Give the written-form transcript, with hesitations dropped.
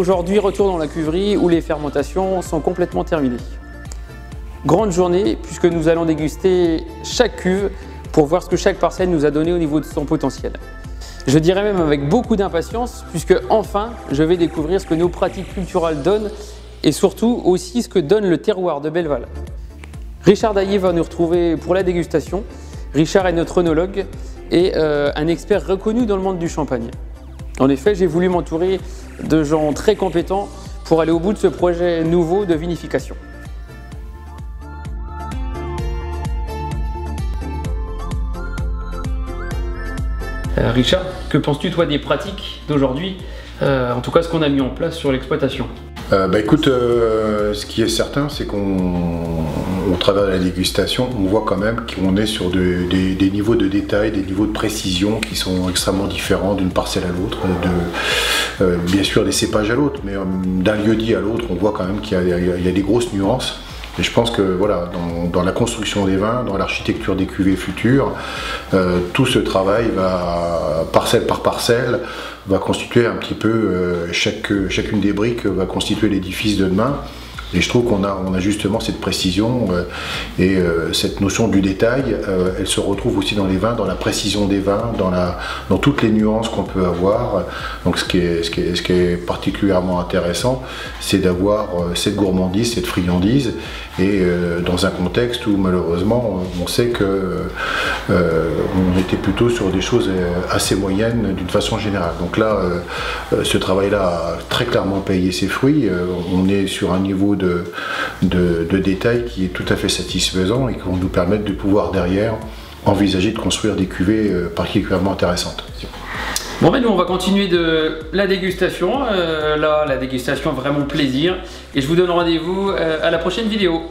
Aujourd'hui, retour dans la cuverie où les fermentations sont complètement terminées. Grande journée puisque nous allons déguster chaque cuve pour voir ce que chaque parcelle nous a donné au niveau de son potentiel. Je dirais même avec beaucoup d'impatience puisque enfin je vais découvrir ce que nos pratiques culturales donnent et surtout aussi ce que donne le terroir de Belleval. Richard Daillé va nous retrouver pour la dégustation. Richard est notre œnologue et un expert reconnu dans le monde du champagne. En effet, j'ai voulu m'entourer de gens très compétents pour aller au bout de ce projet nouveau de vinification. Richard, que penses-tu toi des pratiques d'aujourd'hui, en tout cas ce qu'on a mis en place sur l'exploitation? Écoute, ce qui est certain, c'est qu'au travers de la dégustation, on voit quand même qu'on est sur des niveaux de détail, des niveaux de précision qui sont extrêmement différents d'une parcelle à l'autre, bien sûr des cépages à l'autre, mais d'un lieu-dit à l'autre, on voit quand même qu'il y a des grosses nuances. Et je pense que voilà, dans la construction des vins, dans l'architecture des cuvées futures, tout ce travail va, parcelle par parcelle, va constituer un petit peu, chacune des briques va constituer l'édifice de demain. Et je trouve qu'on a justement cette précision et cette notion du détail, elle se retrouve aussi dans les vins, dans la précision des vins, dans toutes les nuances qu'on peut avoir. Donc ce qui est particulièrement intéressant, c'est d'avoir cette gourmandise, cette friandise, et dans un contexte où malheureusement on sait que on était plutôt sur des choses assez moyennes d'une façon générale. Donc là, ce travail-là a très clairement payé ses fruits. On est sur un niveau de détail qui est tout à fait satisfaisant et qui vont nous permettre de pouvoir derrière envisager de construire des cuvées particulièrement intéressantes. Bon ben nous on va continuer de la dégustation, là la dégustation vraiment plaisir et je vous donne rendez-vous à la prochaine vidéo.